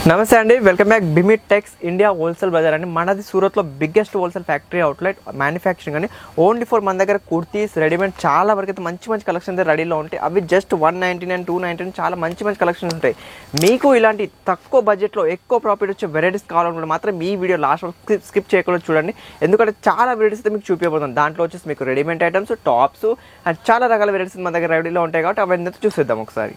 నమస్తే అండి, welcome back. బిమిట్ టెక్స్ ఇండియా హోల్సేల్ బజార్ అండి. మనది సూరత్లో biggest wholesale factory outlet manufacturing అని ఓన్లీ ఫర్ మన దగ్గర కుర్తీస్ రెడీమేడ్ చాలా వరకు అయితే మంచి కలెక్షన్ అయితే రెడీలో ఉంటాయి. అవి జస్ట్ 199, 299 చాలా మంచి కలెక్షన్స్ ఉంటాయి. మీకు ఇలాంటి తక్కువ బడ్జెట్లో ఎక్కువ ప్రాఫిట్ వచ్చే వెరైటీస్ కావాలనుకుంటే మాత్రం ఈ వీడియో లాస్ట్ స్కిప్ చేయకుండా చూడండి. ఎందుకంటే చాలా వెరైటీస్ అయితే మీకు చూపించబోతుంది. దాంట్లో వచ్చేసి మీకు రెడీమేడ్ ఐటమ్స్, టాప్స్ అండ్ చాలా రకాల వెరైటీస్ మన దగ్గర రెడీలో ఉంటాయి కాబట్టి అవన్నీ అయితే చూసేద్దాం ఒకసారి.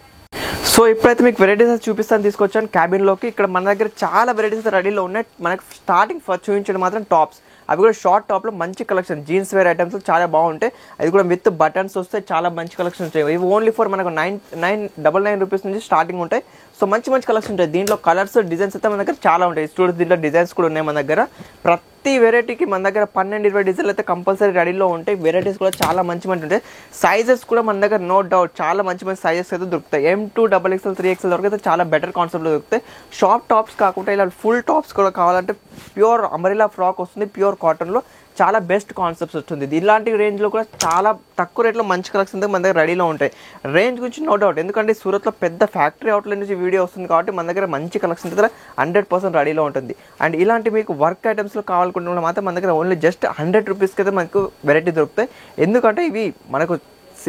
సో ఇప్పుడైతే మీకు వెరైటీస్ చూపిస్తాను, తీసుకొచ్చాను క్యాబిన్లోకి. ఇక్కడ మన దగ్గర చాలా వెరైటీస్ రెడీలో ఉన్నాయి. మనకు స్టార్టింగ్ ఫస్ట్ చూపించడం మాత్రం టాప్స్. అవి కూడా షార్ట్ టాప్లో మంచి కలెక్షన్, జీన్స్ వేర్ ఐటమ్స్ చాలా బాగుంటాయి. అది కూడా విత్ బటన్స్ వస్తే చాలా మంచి కలెక్షన్ ఉంటాయి. ఇవి ఓన్లీ ఫర్ మనకు 999 రూపీస్ నుంచి స్టార్టింగ్ ఉంటాయి. సో మంచి కలెక్షన్ ఉంటాయి. దీంట్లో కలర్స్, డిజైన్స్ అయితే మన దగ్గర చాలా ఉంటాయి. స్టూడెంట్స్ దీంట్లో డిజైన్స్ కూడా ఉన్నాయి మన దగ్గర. ప్రతి వెరైటీకి మన దగ్గర 12-20 డిజైన్లు అయితే కంపల్సరీ రెడీలో ఉంటాయి. వెరైటీస్ కూడా చాలా మంచి ఉంటాయి. సైజెస్ కూడా మన దగ్గర నో డౌట్ చాలా మంచి సైజెస్ అయితే దొరుకుతాయి. M2, XXL, 3XL వరకు అయితే చాలా బెటర్ కాన్సెప్ట్లో దొరుకుతాయి. షార్ట్ టాప్స్ కాకుండా ఇలా ఫుల్ టాప్స్ కూడా కావాలంటే ప్యూర్ అంబ్రెల్లా ఫ్రాక్ వస్తుంది, ప్యూర్ కాటన్లో చాలా బెస్ట్ కాన్సెప్ట్స్ వస్తుంది. ఇలాంటి రేంజ్లో కూడా చాలా తక్కువ రేట్లో మంచి కలెక్షన్ మన దగ్గర రెడీలో ఉంటాయి. రేంజ్ గురించి నో డౌట్, ఎందుకంటే సూరత్లో పెద్ద ఫ్యాక్టరీ అవుట్లెట్ నుంచి వీడియో వస్తుంది కాబట్టి మన దగ్గర మంచి కలెక్షన్ దగ్గర 100% రెడీలో ఉంటుంది. అండ్ ఇలాంటి మీకు వర్క్ ఐటమ్స్లో కావాలనుకుంటున్న మాత్రం మన దగ్గర ఓన్లీ జస్ట్ 100 రూపీస్కి అయితే మనకు వెరైటీ దొరుకుతాయి. ఎందుకంటే ఇవి మనకు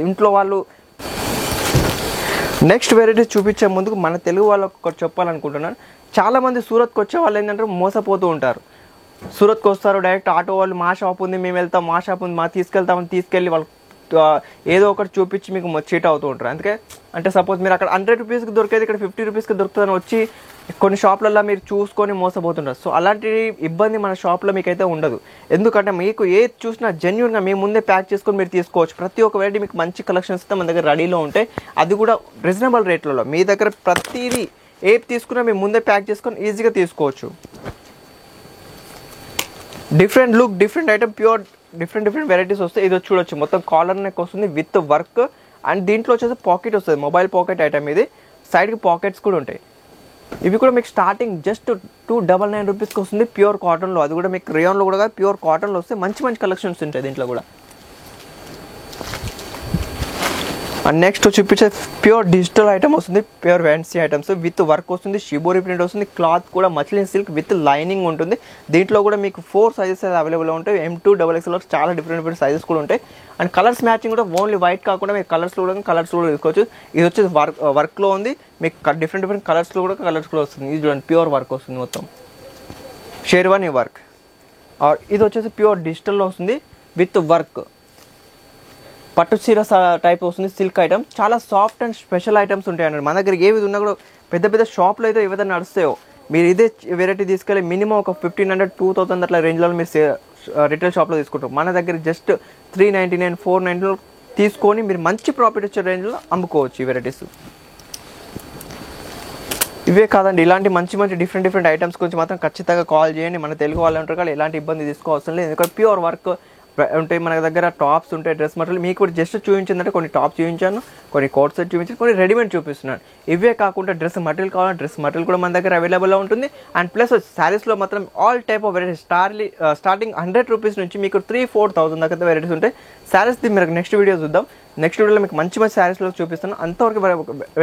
ఇంట్లో వాళ్ళు. నెక్స్ట్ వెరైటీస్ చూపించే ముందుకు మన తెలుగు వాళ్ళకు ఒకటి చెప్పాలనుకుంటున్నాను. చాలామంది సూరత్కి వచ్చే వాళ్ళు ఏంటంటే మోసపోతూ ఉంటారు. సూరత్కి వస్తారు డైరెక్ట్ ఆటో వాళ్ళు, మా షాప్ ఉంది మేము వెళ్తాం, మా షాప్ ఉంది తీసుకెళ్తామని తీసుకెళ్ళి వాళ్ళు ఏదో ఒకటి చూపించి మీకు చీట్ అవుతూ ఉంటారు. అందుకే అంటే సపోజ్ మీరు అక్కడ 100 రూపీస్కి దొరికేది ఇక్కడ 50 రూపీస్కి దొరుకుతుందని వచ్చి కొన్ని షాప్లలో మీరు చూసుకొని మోసపోతుంటారు. సో అలాంటి ఇబ్బంది మన షాప్లో మీకైతే ఉండదు. ఎందుకంటే మీకు ఏది చూసినా జెన్యున్గా మీ ముందే ప్యాక్ చేసుకొని మీరు తీసుకోవచ్చు. ప్రతి ఒక్క వెరైటీ మీకు మంచి కలెక్షన్స్ అయితే మన దగ్గర రెడీలో ఉంటాయి. అది కూడా రీజనబుల్ రేట్లలో. మీ దగ్గర ప్రతిదీ ఏది తీసుకున్నా మీ ముందే ప్యాక్ చేసుకొని ఈజీగా తీసుకోవచ్చు. Different look, different item, pure different varieties వస్తాయి. ఇది చూడొచ్చు మొత్తం కాలర్ నెక్ వస్తుంది విత్ వర్క్. అండ్ దీంట్లో వచ్చేసి పాకెట్ వస్తుంది, మొబైల్ పాకెట్ ఐటమ్ ఇది. సైడ్కి పాకెట్స్ కూడా ఉంటాయి. ఇవి కూడా మీకు స్టార్టింగ్ జస్ట్ 299 రూపీస్కి వస్తుంది ప్యూర్ కాటన్లో. అది కూడా మీకు రేయాన్లో కూడా ప్యూర్ కాటన్లో వస్తే మంచి కలెక్షన్స్ ఉంటాయి దీంట్లో కూడా. అండ్ నెక్స్ట్ చూపించే ప్యూర్ డిజిటల్ ఐటమ్ వస్తుంది, pure fancy items with work వస్తుంది, షిబోరి ప్రింట్ వస్తుంది. క్లాత్ కూడా మస్లిన్ సిల్క్ విత్ లైనింగ్ ఉంటుంది. దీంట్లో కూడా మీకు 4 సైజెస్ అవైలబుల్ ఉంటాయి. M2, XXL చాలా డిఫరెంట్ సైజెస్ కూడా ఉంటాయి. అండ్ కలర్స్ మ్యాచింగ్ కూడా ఓన్లీ వైట్ కాకుండా మీకు కలర్స్ కూడా తీసుకోవచ్చు. ఇది వచ్చేసి వర్క్లో ఉంది. మీకు డిఫరెంట్ కలర్స్లో కూడా వస్తుంది. ఇది చూడండి ప్యూర్ వర్క్ వస్తుంది మొత్తం షేర్వానీ వర్క్. ఇది వచ్చేసి ప్యూర్ డిజిటల్లో వస్తుంది విత్ వర్క్. పట్టు చీర టైప్ వస్తుంది, సిల్క్ ఐటమ్. చాలా సాఫ్ట్ అండ్ స్పెషల్ ఐటమ్స్ ఉంటాయి అన్నమాట. మన దగ్గర ఏవి ఉన్నా కూడా పెద్ద షాప్లో అయితే ఏదైనా నడుస్తాయో మీరు ఇదే వెరైటీ తీసుకెళ్ళి మినిమం ఒక 1500, 2000 అట్లా రేంజ్లో మీరు రిటైల్ షాప్లో తీసుకుంటారు. మన దగ్గర జస్ట్ 399, 499 తీసుకొని మీరు మంచి ప్రాఫిట్ వచ్చే రేంజ్లో అమ్ముకోవచ్చు ఈ వెరైటీస్. ఇవే కాదండి, ఇలాంటి మంచి డిఫరెంట్ ఐటమ్స్ గురించి మాత్రం ఖచ్చితంగా కాల్ చేయండి. మన తెలుగు వాళ్ళు ఉంటారు కానీ ఎలాంటి ఇబ్బంది తీసుకోవాల్సిన లేదు. ఎందుకంటే ప్యూర్ వర్క్ ఉంటాయి మన దగ్గర. టాప్స్ ఉంటాయి, డ్రెస్ మెటీరియల్. మీకు కూడా జస్ట్ చూపించిందంటే కొన్ని టాప్స్ చూపించాను, కొన్ని కోట్ సెట్ చూపించాను, కొన్ని రెడీమేడ్ చూపిస్తున్నాను. ఇవే కాకుండా డ్రెస్ మెటీరియల్ కావాలంటే డ్రెస్ మెటీరియల్ కూడా మన దగ్గర అవైలబుల్లో ఉంటుంది. అండ్ ప్లస్ శారీస్లో మాత్రం all type of varieties starting 100 rupees నుంచి మీకు 3,000-4,000 దాకా వెరైటీస్ ఉంటాయి. శారీస్ మీరు నెక్స్ట్ వీడియో చూద్దాం. నెక్స్ట్ వీడియోలో మీకు మంచి శారీస్లో చూపిస్తాను. అంతవరకు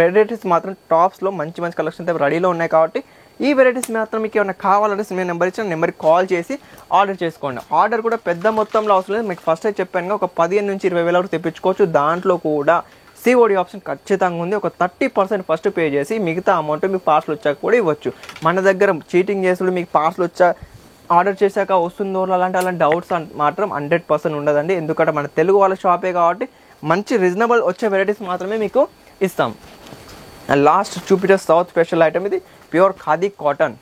వెరైటీస్ మాత్రం టాప్స్లో మంచి కలెక్షన్ అయితే రెడీలో ఉన్నాయి కాబట్టి ఈ వెరైటీస్ మాత్రం మీకు ఏమైనా కావాలంటే నేను నెంబర్ ఇచ్చిన నెంబర్కి కాల్ చేసి ఆర్డర్ చేసుకోండి. ఆర్డర్ కూడా పెద్ద మొత్తంలో అవసరం లేదు. మీకు ఫస్ట్ అయితే చెప్పాను ఒక 15,000 నుంచి 20,000 వరకు తెప్పించుకోవచ్చు. దాంట్లో కూడా COD ఆప్షన్ ఖచ్చితంగా ఉంది. ఒక 30% ఫస్ట్ పే చేసి మిగతా అమౌంట్ మీకు పార్సల్ వచ్చాక కూడా ఇవ్వచ్చు. మన దగ్గర చీటింగ్ చేసుడు మీకు పార్సల్ ఆర్డర్ చేశాక వస్తుందో అలాంటి డౌట్స్ మాత్రం 100% ఉండదండి. ఎందుకంటే మన తెలుగు వాళ్ళ షాపే కాబట్టి మంచి రీజనబుల్ వచ్చే వెరైటీస్ మాత్రమే మీకు ఇస్తాం. లాస్ట్ చూపించే సౌత్ స్పెషల్ ఐటమ్ ఇది pure khadi cotton.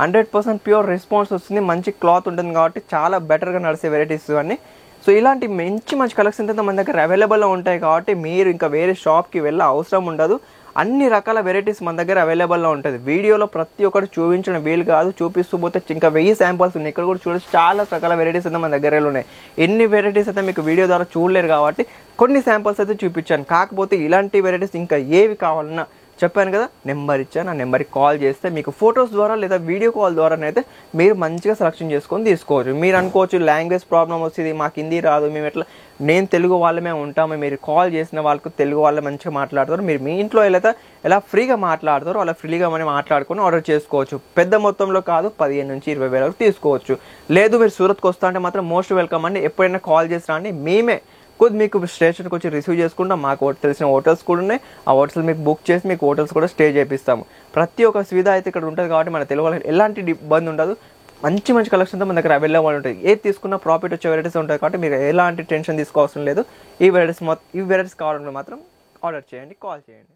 100% pure response వస్తుంది. మంచి క్లాత్ ఉంటుంది కాబట్టి చాలా బెటర్గా నడిచే వెరైటీస్ అన్నీ. సో ఇలాంటి మంచి కలెక్షన్స్ అయితే మన దగ్గర అవైలబుల్లో ఉంటాయి కాబట్టి మీరు ఇంకా వేరే షాప్కి వెళ్ళే అవసరం ఉండదు. అన్ని రకాల వెరైటీస్ మన దగ్గర అవైలబుల్లో ఉంటుంది. వీడియోలో ప్రతి ఒక్కటి చూపించడం వీలు కాదు, చూపిస్తూ పోతే ఇంకా 1000 శాంపుల్స్ ఉన్నాయి. ఇక్కడ కూడా చూడొచ్చు చాలా రకాల వెరైటీస్ అయితే మన దగ్గర ఉన్నాయి. ఎన్ని వెరైటీస్ అయితే మీకు వీడియో ద్వారా చూడలేరు కాబట్టి కొన్ని శాంపుల్స్ అయితే చూపించాను. కాకపోతే ఇలాంటి వెరైటీస్ ఇంకా ఏవి కావాలన్నా చెప్పాను కదా, నెంబర్ ఇచ్చాను. ఆ నెంబర్కి కాల్ చేస్తే మీకు ఫొటోస్ ద్వారా లేదా వీడియో కాల్ ద్వారానైతే మీరు మంచిగా సెలెక్షన్ చేసుకొని తీసుకోవచ్చు. మీరు అనుకోవచ్చు లాంగ్వేజ్ ప్రాబ్లం వస్తుంది, మాకు హిందీ రాదు, మేము ఎట్లా, నేను తెలుగు వాళ్ళమే ఉంటాము, మీరు కాల్ చేసిన వాళ్ళకు తెలుగు వాళ్ళే మంచిగా మాట్లాడతారు, మీరు మీ ఇంట్లో ఎలా ఫ్రీగా మాట్లాడతారో అలా ఫ్రీగా మనం మాట్లాడుకొని ఆర్డర్ చేసుకోవచ్చు. పెద్ద మొత్తంలో కాదు, 15 నుంచి 20 వేల వరకు తీసుకోవచ్చు. లేదు మీరు సూరత్కి వస్తా అంటే మాత్రం మోస్ట్ వెల్కమ్ అండి. ఎప్పుడైనా కాల్ చేసినా అండి, మేమే మీకు స్టేషన్కి వచ్చి రిసీవ్ చేసుకుంటాం. మాకు తెలిసిన హోటల్స్ కూడా ఉన్నాయి, ఆ హోటల్స్ మీకు బుక్ చేసి మీకు హోటల్స్ కూడా స్టే చేపిస్తాము. ప్రతి ఒక్క సువిధ అయితే ఇక్కడ ఉంటుంది కాబట్టి మన తెలుగు వాళ్ళకి ఎలాంటి ఇబ్బంది ఉండదు. మంచి మంచి కలెక్షన్తో మన దగ్గర అవైలబుల్ ఉంటుంది. ఏది తీసుకున్న ప్రాఫిట్ వచ్చే వెరైటీస్ ఉంటాయి కాబట్టి మీరు ఎలాంటి టెన్షన్ తీసుకోవాల్సిన లేదు. ఈ వెరైటీస్ కావాలంటే మాత్రం ఆర్డర్ చేయండి, కాల్ చేయండి.